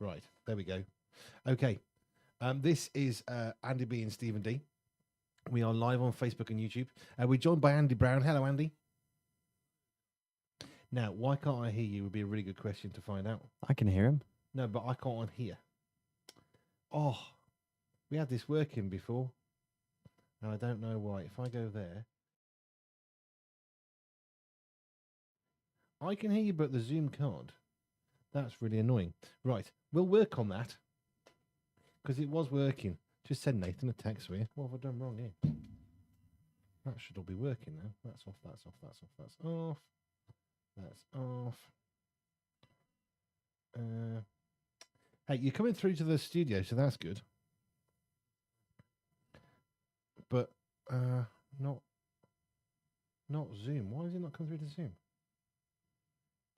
Right, there we go. Okay, this is Andy B and Stephen D. We are live on Facebook and YouTube. We're joined by Andy Brown. Hello, Andy. Now, why can't I hear you would be a really good question to find out. I can hear him. No, but I can't hear. Oh, we had this working before, and I don't know why. If I go there, I can hear you, but the Zoom can't. That's really annoying. Right, we'll work on that, because it was working. Just send Nathan a text for you. What have I done wrong here? That should all be working now. That's off, that's off, that's off, that's off. That's off. Hey, you're coming through to the studio, so that's good. But not Zoom. Why is it not coming through to Zoom?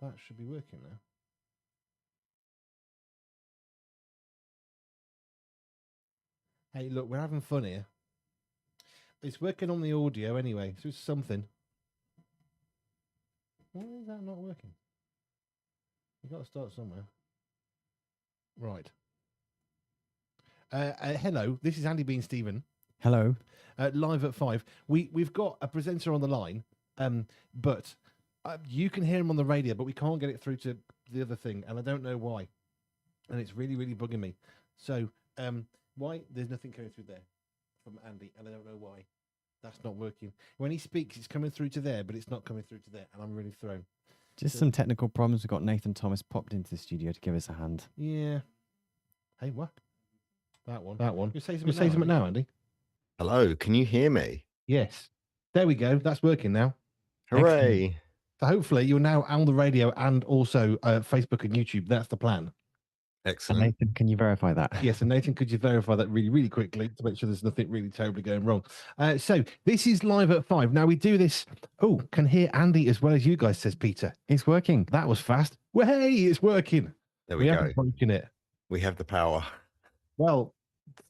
That should be working now. Hey, look, we're having fun here. It's working on the audio anyway, so it's something. Why is that not working? You've got to start somewhere. Right. Hello, this is Andy B and Stephen. Hello. Live at 5. We've got a presenter on the line, but you can hear him on the radio, but we can't get it through to the other thing, and I don't know why. And it's really, really bugging me. So, why? There's nothing coming through there from Andy, and I don't know why. That's not working. When he speaks, it's coming through to there, but it's not coming through to there, and I'm really thrown. Just some technical problems. We've got Nathan Thomas popped into the studio to give us a hand. Yeah. Hey, what? That one. You say something now, Andy? Hello, can you hear me? Yes. There we go. That's working now. Hooray. Excellent. So hopefully you're now on the radio and also Facebook and YouTube. That's the plan. Excellent. And Nathan, can you verify that? Yes, and Nathan, could you verify that really, really quickly to make sure there's nothing really terribly going wrong? So this is live at 5. Now we do this. Oh, can hear Andy as well as you guys, says Peter. It's working. That was fast. Well, hey, it's working. There we go. Haven't broken it. We have the power. Well,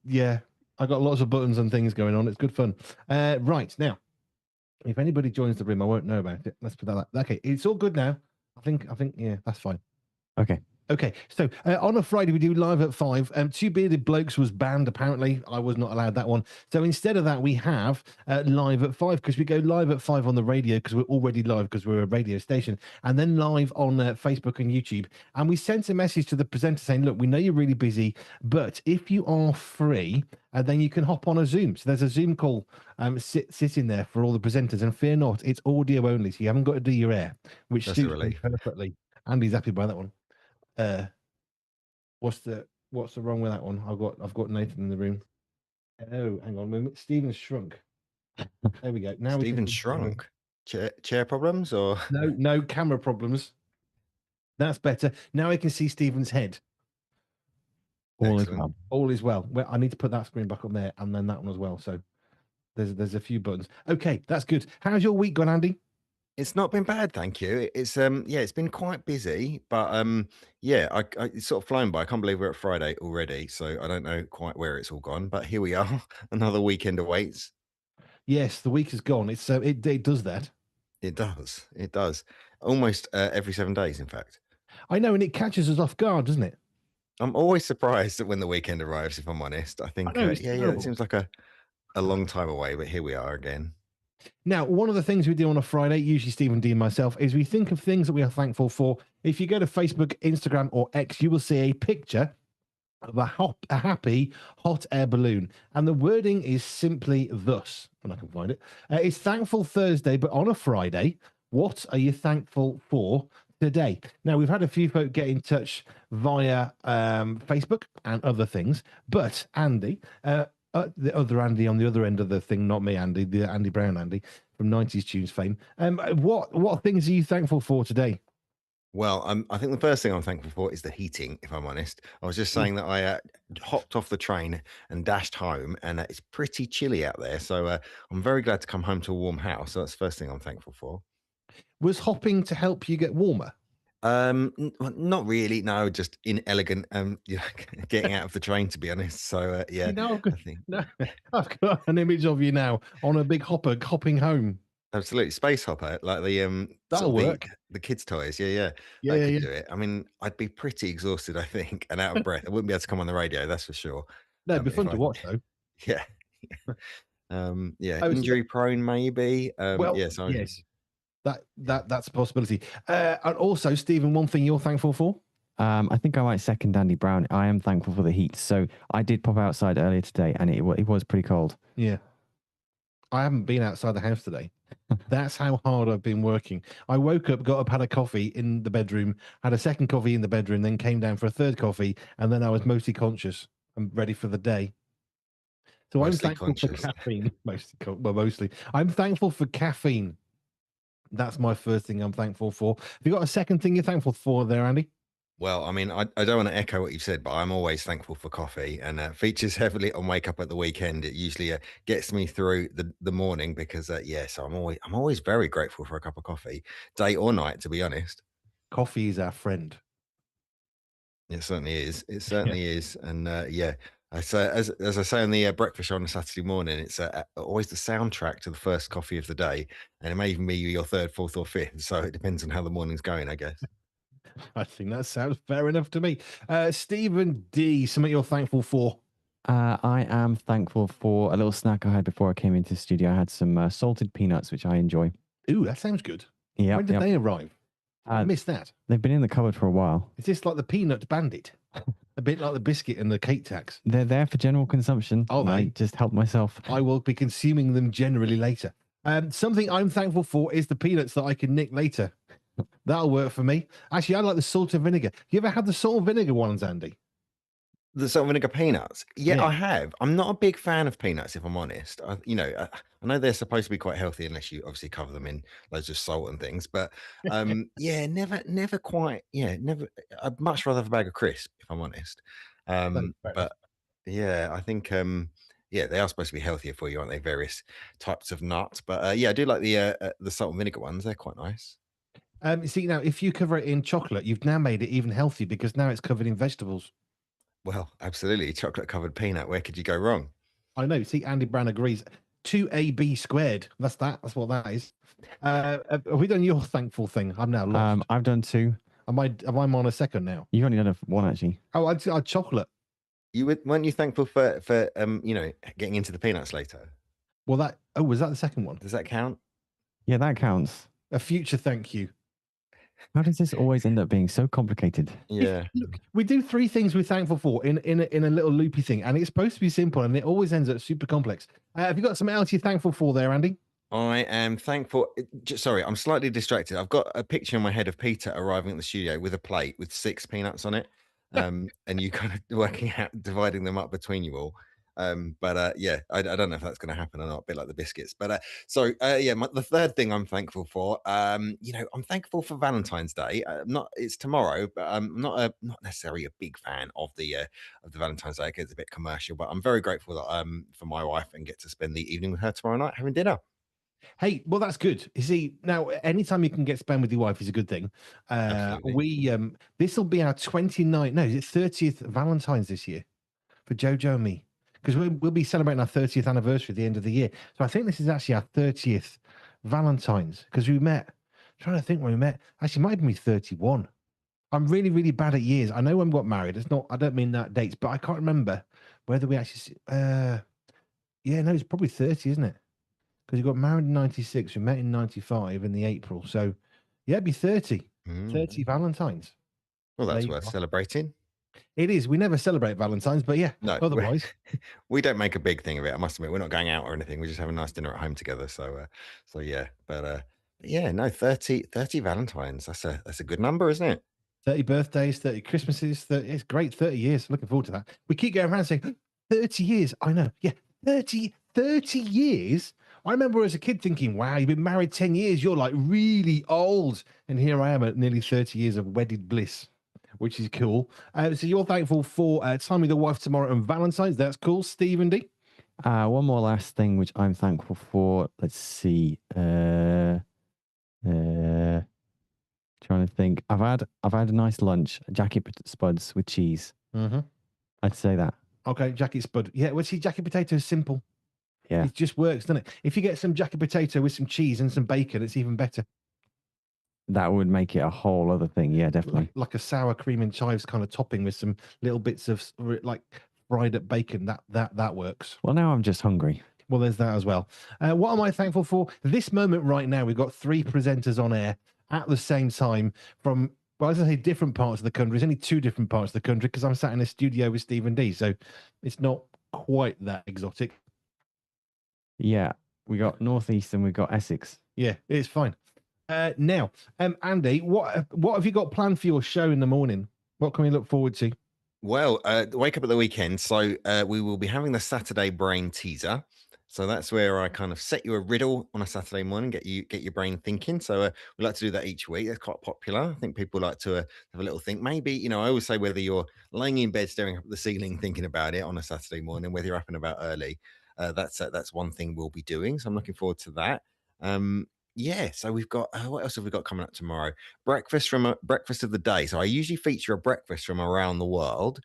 yeah, I got lots of buttons and things going on. It's good fun. Right, now, if anybody joins the room, I won't know about it. Let's put that. Okay, it's all good now. I think, yeah, that's fine. Okay, so on a Friday, we do live at 5. Two Bearded Blokes was banned, apparently. I was not allowed that one. So instead of that, we have live at 5, because we go live at 5 on the radio, because we're already live, because we're a radio station, and then live on Facebook and YouTube. And we sent a message to the presenter saying, look, we know you're really busy, but if you are free, then you can hop on a Zoom. So there's a Zoom call sitting there for all the presenters. And fear not, it's audio only, so you haven't got to do your air, which That's suits me perfectly. Andy's happy by that one. What's the wrong with that one? I've got Nathan in the room. Oh, hang on a moment. Stephen's shrunk. There we go. Now Stephen shrunk. Chair problems or no camera problems. That's better. Now I can see Stephen's head. All is well. All is well. Well, I need to put that screen back on there and then that one as well. So there's a few buttons. Okay, that's good. How's your week gone, Andy? It's not been bad, thank you. It's it's been quite busy, but it's sort of flown by. I can't believe we're at Friday already, so I don't know quite where it's all gone, but here we are. Another weekend awaits. Yes, the week is gone. It's it does that. It does. Almost every 7 days, in fact. I know, and it catches us off guard, doesn't it? I'm always surprised that when the weekend arrives, if I'm honest. I think it seems like a long time away, but here we are again. Now, one of the things we do on a Friday, usually Stephen D and myself, is we think of things that we are thankful for. If you go to Facebook, Instagram, or X, you will see a picture of a happy hot air balloon. And the wording is simply thus, and I can find it. It's Thankful Thursday, but on a Friday, what are you thankful for today? Now, we've had a few folk get in touch via Facebook and other things, but Andy... the other Andy on the other end of the thing, not me, Andy, the Andy Brown Andy from 90s Tunes fame. What things are you thankful for today? Well, I think the first thing I'm thankful for is the heating, if I'm honest. I was just saying that I hopped off the train and dashed home, and it's pretty chilly out there. So I'm very glad to come home to a warm house. So that's the first thing I'm thankful for. Was hopping to help you get warmer? Not really. No, just inelegant. Getting out of the train, to be honest. So yeah, I've got an image of you now on a big hopper hopping home. Absolutely. Space Hopper, like the sort That'll of work. the kids' toys. Yeah, yeah. Yeah, That yeah, could yeah. do it. I mean, I'd be pretty exhausted, I think, and out of breath. I wouldn't be able to come on the radio, that's for sure. No, it'd be If fun to I watch though. yeah. Yeah, Oh, so injury prone maybe. well, Yeah, so yes, that's a possibility. And also, Stephen, one thing you're thankful for? I think I might second Andy Brown. I am thankful for the heat. So I did pop outside earlier today, and it was pretty cold. Yeah. I haven't been outside the house today. That's how hard I've been working. I woke up, got up, had a coffee in the bedroom, had a second coffee in the bedroom, then came down for a third coffee, and then I was mostly conscious and ready for the day. So I'm mostly thankful for conscious. caffeine. Mostly. I'm thankful for caffeine. That's my first thing I'm thankful for. Have you got a second thing you're thankful for there, Andy? Well, I mean, I don't want to echo what you've said, but I'm always thankful for coffee, and features heavily on Wake Up at the Weekend. It usually gets me through the morning because so I'm always very grateful for a cup of coffee, day or night, to be honest. Coffee is our friend. It certainly is. It certainly is, and as I say on the breakfast show on a Saturday morning, it's always the soundtrack to the first coffee of the day, and it may even be your third, fourth, or fifth. So it depends on how the morning's going, I guess. I think that sounds fair enough to me. Stephen D, something you're thankful for? I am thankful for a little snack I had before I came into the studio. I had some salted peanuts, which I enjoy. Ooh, that sounds good. Yeah. When did they arrive? I missed that. They've been in the cupboard for a while. Is this like the peanut bandit? A bit like the biscuit and the cake tax. They're there for general consumption. Oh, I just help myself. I will be consuming them generally later. Something I'm thankful for is the peanuts that I can nick later. That'll work for me. Actually, I like the salt and vinegar. You ever had the salt and vinegar ones, Andy? The salt and vinegar peanuts. Yeah, Yeah. I have. I'm not a big fan of peanuts, if I'm honest. I know they're supposed to be quite healthy unless you obviously cover them in loads of salt and things. But never quite. Yeah, never. I'd much rather have a bag of crisp, if I'm honest. But yeah, I think they are supposed to be healthier for you, aren't they? Various types of nuts. But I do like the salt and vinegar ones. They're quite nice. See, now, if you cover it in chocolate, you've now made it even healthy because now it's covered in vegetables. Well, absolutely. Chocolate covered peanut. Where could you go wrong? I know. See, Andy Brown agrees. 2AB squared. That's that. That's what that is. Have we done your thankful thing? I'm now lost. I've done two. Am I on a second now? You've only done one, actually. Oh, I'd chocolate. Weren't you thankful for getting into the peanuts later? Well, was that the second one? Does that count? Yeah, that counts. A future thank you. How does this always end up being so complicated? Yeah. Look, we do three things we're thankful for in a little loopy thing, and it's supposed to be simple, and it always ends up super complex. Have you got something else you're thankful for there, Andy? I am thankful. Sorry, I'm slightly distracted. I've got a picture in my head of Peter arriving at the studio with a plate with 6 peanuts on it, and you kind of working out dividing them up between you all. I don't know if that's going to happen or not. A bit like the biscuits, but the third thing I'm thankful for, I'm thankful for Valentine's Day. It's tomorrow, but I'm not necessarily a big fan of the Valentine's Day. It gets a bit commercial, but I'm very grateful that for my wife and get to spend the evening with her tomorrow night having dinner. Hey, well, that's good. You see, now anytime you can get spent with your wife is a good thing. This will be our 29th. No, is it 30th Valentine's this year for Jojo and me? Because we'll be celebrating our 30th anniversary at the end of the year. So I think this is actually our 30th Valentine's because we met. I'm trying to think when we met. Actually, it might even be 31. I'm really, really bad at years. I know when we got married. I don't mean that dates, but I can't remember whether we actually. It's probably 30, isn't it? Because we got married in 96. We met in 95 in the April. So, yeah, it'd be 30. 30 Valentines. Well, that's worth celebrating. It is. We never celebrate Valentine's, but yeah, no, otherwise. We don't make a big thing of it. I must admit, we're not going out or anything. We just have a nice dinner at home together. So yeah. But 30 Valentines. That's a good number, isn't it? 30 birthdays, 30 Christmases. It's great. 30 years. Looking forward to that. We keep going around saying 30 years. I know. Yeah, 30 years. I remember as a kid thinking, wow, you've been married 10 years. You're like really old. And here I am at nearly 30 years of wedded bliss, which is cool. So you're thankful for time with your wife tomorrow and Valentine's. That's cool. Stephen D. One more last thing, which I'm thankful for. Let's see. Trying to think. I've had a nice lunch, jacket spuds with cheese. Mm-hmm. I'd say that. Okay, jacket spud. Yeah, well, see, jacket potato is simple. Yeah. It just works, doesn't it? If you get some jacket potato with some cheese and some bacon, it's even better. That would make it a whole other thing. Yeah, definitely. Like a sour cream and chives kind of topping with some little bits of like fried up bacon. That works. Well, now I'm just hungry. Well, there's that as well. What am I thankful for? This moment right now, we've got 3 presenters on air at the same time from, well, as I say, different parts of the country. It's only 2 different parts of the country because I'm sat in a studio with Stephen D. So it's not quite that exotic. Yeah, we got Northeast and we got Essex. Yeah, it's fine. Now, Andy, what have you got planned for your show in the morning? What can we look forward to? Well, wake up at the weekend. So we will be having the Saturday brain teaser. So that's where I kind of set you a riddle on a Saturday morning, get your brain thinking. So we like to do that each week. It's quite popular. I think people like to have a little think. Maybe, I always say whether you're laying in bed staring up at the ceiling thinking about it on a Saturday morning, whether you're up and about early, that's one thing we'll be doing. So I'm looking forward to that. Yeah, so we've got what else have we got coming up tomorrow? Breakfast of the day. So I usually feature a breakfast from around the world.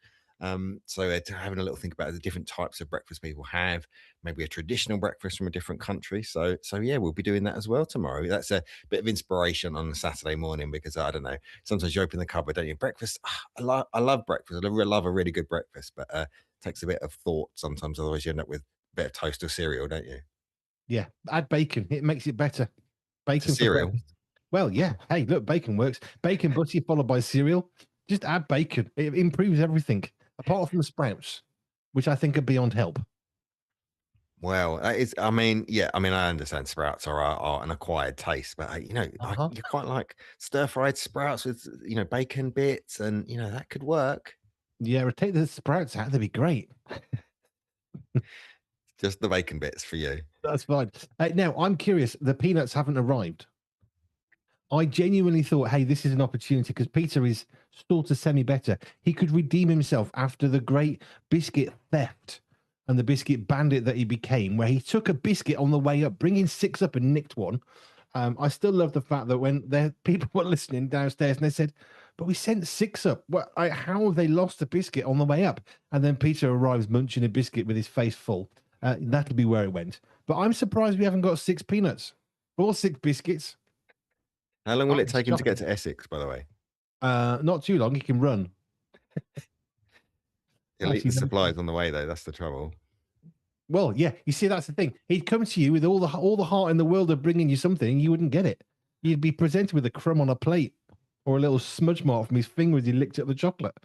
So to having a little think about the different types of breakfast people have, maybe a traditional breakfast from a different country. So yeah, we'll be doing that as well tomorrow. That's a bit of inspiration on a Saturday morning because I don't know. Sometimes you open the cupboard, don't you? Breakfast. I love breakfast. I love a really good breakfast, but it takes a bit of thought sometimes. Otherwise, you end up with a bit of toast or cereal, don't you? Yeah, add bacon. It makes it better. Bacon cereal. Well, yeah. Hey, look, bacon works. Bacon butty followed by cereal. Just add bacon. It improves everything, apart from the sprouts, which I think are beyond help. Well, I understand sprouts are an acquired taste, but you quite like stir-fried sprouts with bacon bits, and that could work. Yeah, take the sprouts out; they'd be great. Just the bacon bits for you. That's fine. Now, I'm curious. The peanuts haven't arrived. I genuinely thought, hey, this is an opportunity because Peter is sort of semi-better. He could redeem himself after the great biscuit theft and the biscuit bandit that he became, where he took a biscuit on the way up, bringing 6 up and nicked one. I still love the fact that when people were listening downstairs and they said, but we sent 6 up. Well, how have they lost a biscuit on the way up? And then Peter arrives munching a biscuit with his face full. That'll be where it went. But I'm surprised we haven't got 6 peanuts or 6 biscuits. How long will it take him to get to Essex, by the way? Not too long. He can run. He'll eat the supplies on the way, though. That's the trouble. Well, yeah. You see, that's the thing. He'd come to you with all the heart in the world of bringing you something, and you wouldn't get it. You'd be presented with a crumb on a plate or a little smudge mark from his finger as he licked up the chocolate.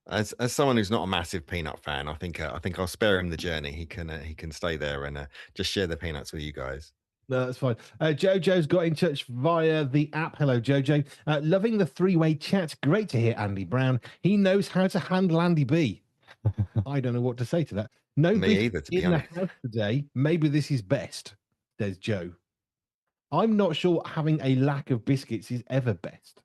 As someone who's not a massive peanut fan, I think I'll spare him the journey. He can stay there and just share the peanuts with you guys. No, that's fine. Jojo's got in touch via the app. Hello, Jojo. Loving the 3-way chat. Great to hear Andy Brown. He knows how to handle Andy B. I don't know what to say to that. No, me either, to be honest. In the house today. Maybe this is best, says Joe. I'm not sure having a lack of biscuits is ever best.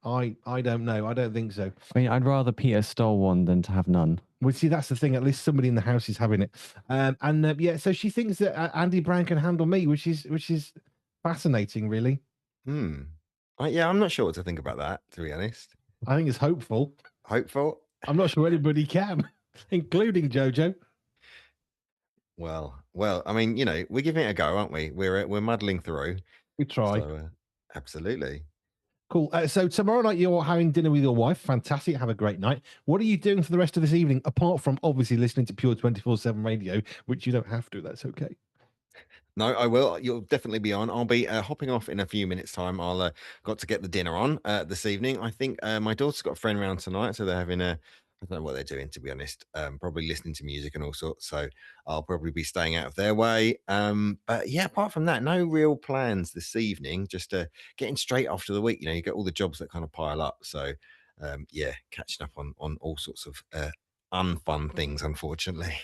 I don't know. I don't think so. I mean, I'd rather Peter stole one than to have none. Well, see, that's the thing. At least somebody in the house is having it. Yeah, so she thinks that Andy Brown can handle me, which is fascinating, really. Yeah, I'm not sure what to think about that, to be honest. I think it's hopeful. Hopeful? I'm not sure anybody can, including Jojo. Well, I mean, we're giving it a go, aren't we? We're muddling through. We try. So, absolutely. Cool. So tomorrow night you're having dinner with your wife. Fantastic. Have a great night. What are you doing for the rest of this evening, apart from obviously listening to Pure 24/7 Radio, which you don't have to. That's okay. No, I will. You'll definitely be on. I'll be hopping off in a few minutes' time. I'll got to get the dinner on this evening. I think my daughter's got a friend around tonight, so they're having I don't know what they're doing, to be honest. Probably listening to music and all sorts. So I'll probably be staying out of their way. But yeah, apart from that, no real plans this evening. Just getting straight after the week. You get all the jobs that kind of pile up. So yeah, catching up on all sorts of unfun things, unfortunately.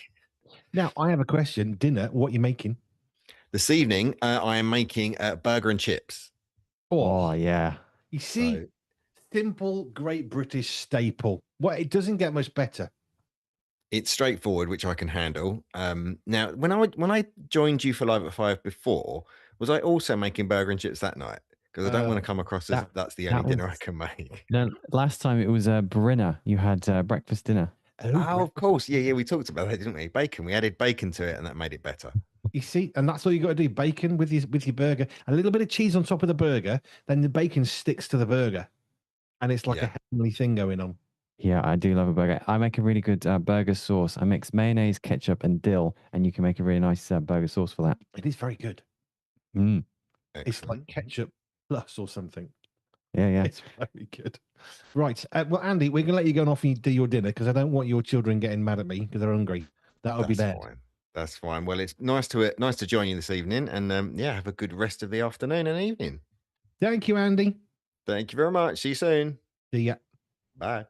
Now I have a question. Dinner, what are you making? This evening, I am making burger and chips. Oh yeah. You see, simple, great British staple. Well, it doesn't get much better. It's straightforward, which I can handle. Now, when I joined you for Live at 5 before, was I also making burger and chips that night? Because I don't want to come across as that's the only dinner I can make. No, last time it was Brinner. You had breakfast dinner. Oh, of course. Yeah, we talked about that, didn't we? Bacon. We added bacon to it, and that made it better. You see, and that's all you got to do: bacon with your burger, a little bit of cheese on top of the burger, then the bacon sticks to the burger, and it's like a heavenly thing going on. Yeah, I do love a burger. I make a really good burger sauce. I mix mayonnaise, ketchup, and dill, and you can make a really nice burger sauce for that. It is very good. Mm. It's like ketchup plus or something. Yeah. It's very good. Right. Well, Andy, we're going to let you go off and do your dinner because I don't want your children getting mad at me because they're hungry. That would be bad. Fine. That's fine. Well, it's nice to join you this evening, and have a good rest of the afternoon and evening. Thank you, Andy. Thank you very much. See you soon. See ya. Bye.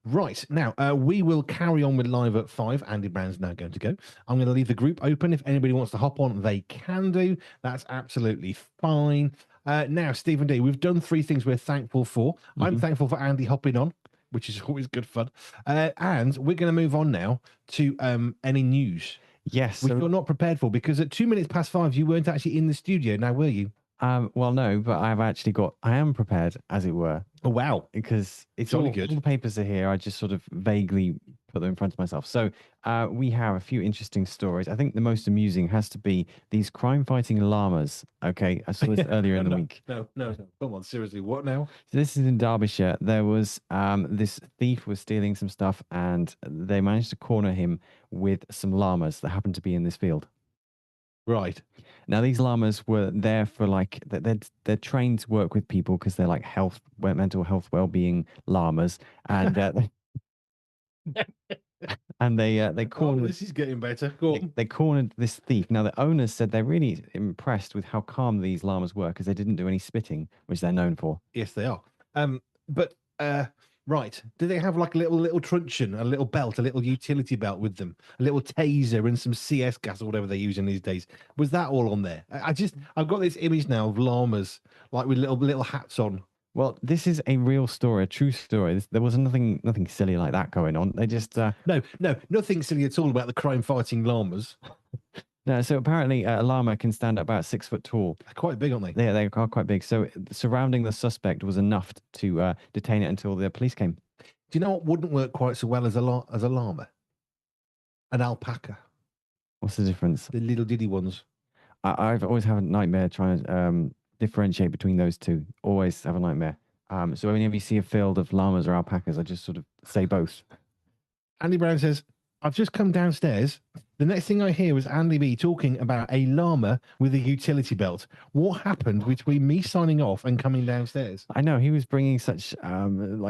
Right. Now, we will carry on with Live at 5. Andy Brown's now going to go. I'm going to leave the group open. If anybody wants to hop on, they can do. That's absolutely fine. Now, Stephen D, we've done 3 things we're thankful for. Mm-hmm. I'm thankful for Andy hopping on, which is always good fun. And we're going to move on now to any news. Yes. Which you're not prepared for, because at 2 minutes past 5, you weren't actually in the studio. Now, were you? Well, no, but I am prepared, as it were. Oh, wow. Because it's all good. All the papers are here. I just sort of vaguely put them in front of myself. So we have a few interesting stories. I think the most amusing has to be these crime-fighting llamas. Okay, I saw this earlier in the week. No. Come on, seriously, what now? So this is in Derbyshire. There was this thief was stealing some stuff, and they managed to corner him with some llamas that happened to be in this field. Right. Now, these llamas were there for they're trained to work with people because they're like mental health, well-being llamas, and and they cornered. Oh, this is getting better. Go on. They cornered this thief. Now, the owners said they're really impressed with how calm these llamas were because they didn't do any spitting, which they're known for. Yes, they are. Right. Do they have like a little truncheon, a little belt, a little utility belt with them, a little taser and some CS gas or whatever they're using these days? Was that all on there? I've got this image now of llamas like with little hats on. Well, this is a real story, a true story. There was nothing silly like that going on. They just no, nothing silly at all about the crime-fighting llamas. No, so apparently a llama can stand at about 6 foot tall. They're quite big, aren't they? They are quite big. So surrounding the suspect was enough to detain it until the police came. Do you know what wouldn't work quite so well as a llama? An alpaca. What's the difference? The little diddy ones. I've always had a nightmare trying to differentiate between those two. Always have a nightmare. So whenever you see a field of llamas or alpacas, I just sort of say both. Andy Brown says, I've just come downstairs. The next thing I hear was Andy B talking about a llama with a utility belt. What happened between me signing off and coming downstairs? I know, he was bringing such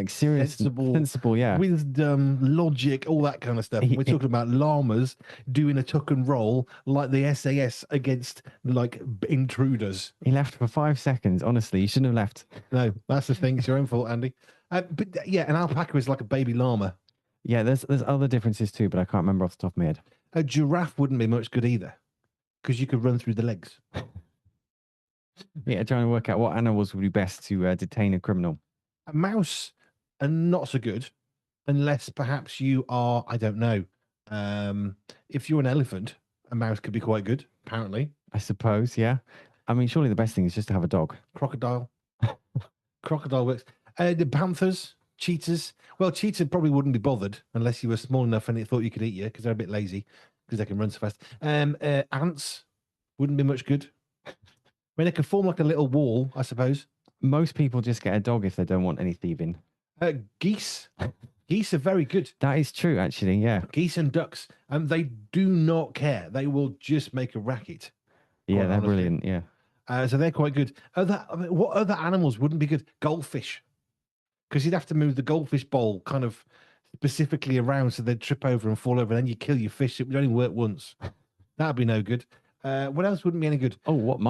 serious, sensible, yeah, wisdom, logic, all that kind of stuff. We're talking about llamas doing a tuck and roll like the SAS against like intruders. He left for 5 seconds. Honestly, you shouldn't have left. No, that's the thing. It's your own fault, Andy. But yeah, an alpaca is like a baby llama. Yeah, there's other differences too, but I can't remember off the top of my head. A giraffe wouldn't be much good either, because you could run through the legs. Yeah, trying to work out what animals would be best to detain a criminal. A mouse are not so good, unless perhaps you are, I don't know. If you're an elephant, a mouse could be quite good, apparently. I suppose, yeah. I mean, surely the best thing is just to have a dog. Crocodile. Crocodile works. The panthers, cheetahs. Well, cheetah probably wouldn't be bothered unless you were small enough and it thought you could eat you, because they're a bit lazy, because they can run so fast. Ants wouldn't be much good. I mean, they can form like a little wall, I suppose. Most people just get a dog if they don't want any thieving. Geese. Geese are very good. That is true, actually, yeah. Geese and ducks. They do not care. They will just make a racket. Yeah, they're brilliant, yeah. So they're quite good. What other animals wouldn't be good? Goldfish. Because you'd have to move the goldfish bowl kind of specifically around so they'd trip over and fall over, and then you kill your fish. It would only work once. That'd be no good. What else wouldn't be any good? Oh, what